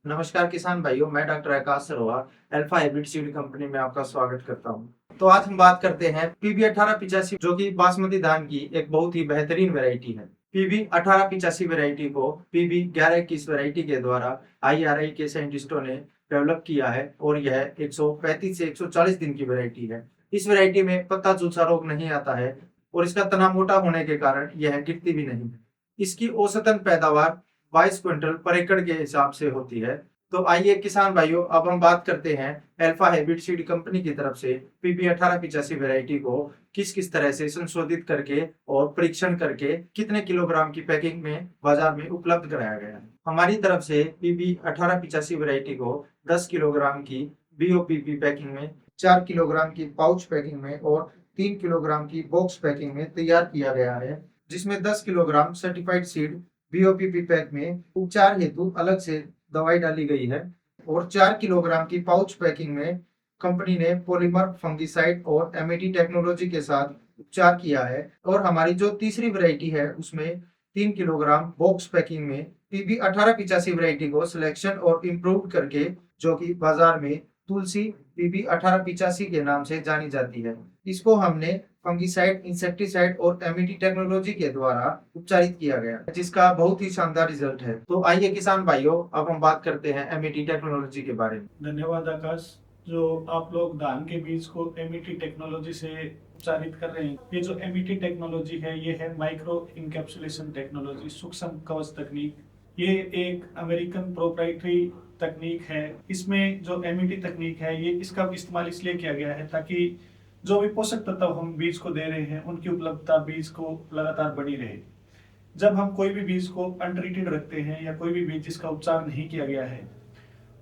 नमस्कार किसान भाइयों, मैं डॉक्टर आकाश सरोवर अल्फा हाइब्रिड सीड कंपनी में आपका स्वागत करता हूं। तो आज हम बात करते हैं पीबी 1885 जो कि बासमती धान की एक बहुत ही बेहतरीन वैरायटी है। पीबी 1885 वैरायटी को पीबी 1121 वैरायटी के द्वारा IRI के साइंटिस्टों ने डेवलप किया है और यह 135 से 140 दिन की वैरायटी है। इस वैरायटी में पत्ता झुलसा रोग नहीं आता है और इसका तना मोटा होने के कारण यह गिरती भी नहीं है। इसकी औसतन पैदावार 22 क्विंटल पर एकड़ के हिसाब से होती है। तो आइए किसान भाइयों, अब हम बात करते हैं अल्फा हाइब्रिड सीड कंपनी की तरफ से पीबी 1885 वैरायटी को किस किस तरह से संशोधित करके और परीक्षण करके कितने किलोग्राम की पैकिंग में बाजार में उपलब्ध कराया गया है। हमारी तरफ से पीबी 1885 वैरायटी को 10 किलोग्राम की BOPP पैकिंग में, 4 किलोग्राम की पाउच पैकिंग में और 3 किलोग्राम की बॉक्स पैकिंग में तैयार किया गया है, जिसमें 10 kilogram certified seed BOPP pack में उपचार हेतु अलग से दवाई डाली गई है और 4 किलोग्राम की पाउच पैकिंग में कंपनी ने पॉलीमर फंगिसाइड और MAT टेक्नोलॉजी के साथ उपचार किया है। और हमारी जो तीसरी वैरायटी है उसमें 3 किलोग्राम बॉक्स पैकिंग में पीबी 1885 वैरायटी को सिलेक्शन और इम्प्रूव करके, जो कि बाजार में तुलसी पीबी 1885 के नाम से जानी जाती है, इसको हमने फंगिसाइड, इंसेक्टिसाइड और MAT टेक्नोलॉजी के द्वारा उपचारित किया गया, जिसका बहुत ही शानदार रिजल्ट है। तो आइए किसान भाइयों, अब हम बात करते हैं MAT टेक्नोलॉजी के बारे में। धन्यवाद आकाश। जो आप लोग धान के बीज को MAT टेक्नोलॉजी से उपचारित कर रहे हैं, ये जो MAT टेक्नोलॉजी है ये है माइक्रो इनकैप्सुलेशन टेक्नोलॉजी, सूक्ष्म कवच तकनीक। ये एक अमेरिकन प्रोप्राइटरी तकनीक है। इसमें जो MAT तकनीक है ये इसका इस्तेमाल इसलिए किया गया है ताकि जो भी पोषक तत्व हम बीज को दे रहे हैं उनकी उपलब्धता बीज को लगातार बनी रहे। जब हम कोई भी बीज को अनट्रीटेड रखते हैं या कोई भी बीज जिसका उपचार नहीं किया गया है,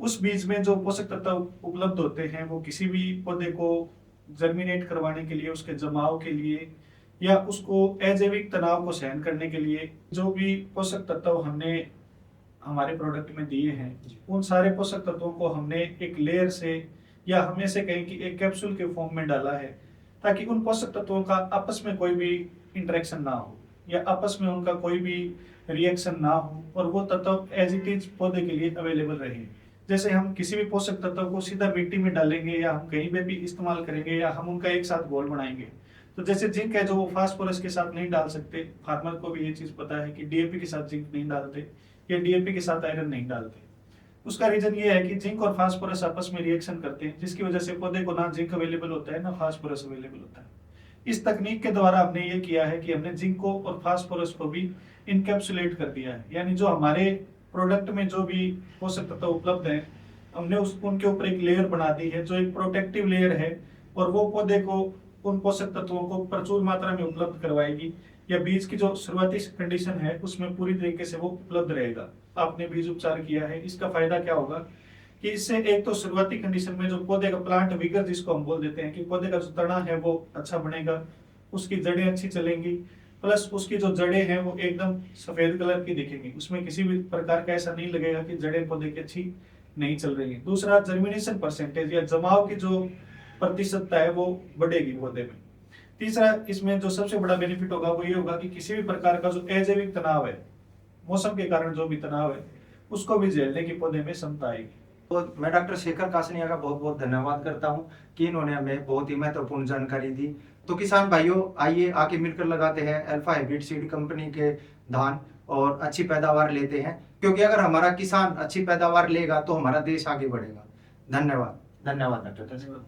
उस बीज में जो पोषक तत्व उपलब्ध होते हैं वो किसी भी पौधे को जर्मिनेट करवाने के लिए, उसके जमाव के लिए या उसको अजैविक तनाव को सहन करने के लिए जो भी पोषक तत्व हमने हमारे प्रोडक्ट में दिए हैं, उन सारे पोषक तत्वों को हमने एक लेयर से या हम ऐसे कहें कि एक कैप्सूल के फॉर्म में डाला है, ताकि उन पोषक तत्वों का आपस में कोई भी इंटरेक्शन ना हो या आपस में उनका कोई भी रिएक्शन ना हो और वो तत्व एज इट इज पौधे के लिए अवेलेबल रहे। जैसे हम किसी भी पोषक तत्व को सीधा मिट्टी में डालेंगे या हम कहीं पे भी इस्तेमाल करेंगे या हम उनका एक साथ घोल बनाएंगे, तो जैसे जिंक है जो वो फास्फोरस के साथ नहीं डाल सकते, फार्मर को भी ये चीज पता है कि DAP के साथ जिंक नहीं डालते या DAP के साथ आयरन नहीं डालते। उसका रीजन ये है कि जिंक और फास्फोरस आपस में रिएक्शन करते हैं, जिसकी वजह से पौधे को ना जिंक अवेलेबल होता है ना फास्फोरस अवेलेबल होता है। इस तकनीक के द्वारा हमने ये किया है कि हमने जिंक को और फास्फोरस को भी इनकैप्सुलेट कर दिया है, यानी जो हमारे प्रोडक्ट में जो भी पोषक तत्व उपलब्ध है हमने उनके ऊपर एक लेयर बना दी है जो एक प्रोटेक्टिव लेयर है और वो पौधे को उन पोषक तत्वों को प्रचुर मात्रा में उपलब्ध करवाएगी या बीज की जो शुरुआती कंडीशन है उसमें पूरी तरीके से वो उपलब्ध रहेगा। आपने बीज उपचार किया है, इसका फायदा क्या होगा कि इससे एक तो शुरुआती कंडीशन में जो पौधे का प्लांट विगर जिसको हम बोल देते हैं कि पौधे का जो तना है वो अच्छा बनेगा, उसकी जड़ें अच्छी चलेंगी, प्लस उसकी जो जड़ें हैं वो एकदम सफेद कलर की दिखेंगी, उसमें किसी भी प्रकार का ऐसा नहीं लगेगा कि जड़ें पौधे की अच्छी नहीं चल रही है। दूसरा, जर्मिनेशन परसेंटेज या जमाव की जो प्रतिशतता है वो बढ़ेगी पौधे में। तीसरा, इसमें जो सबसे बड़ा बेनिफिट होगा वो ये होगा कि किसी भी प्रकार का जो अजैविक तनाव है, मौसम के कारण जो भी तनाव है, उसको भी झेलने की पौधे में क्षमता आएगी। तो मैं डॉक्टर शेखर कासनिया का बहुत बहुत धन्यवाद करता हूं कि इन्होंने हमें बहुत ही महत्वपूर्ण जानकारी दी। तो किसान भाइयों, आइए आके मिलकर लगाते हैं अल्फा हाइब्रिड सीड कंपनी के धान और अच्छी पैदावार लेते हैं, क्योंकि अगर हमारा किसान अच्छी पैदावार लेगा तो हमारा देश आगे बढ़ेगा। धन्यवाद। धन्यवाद डॉक्टर।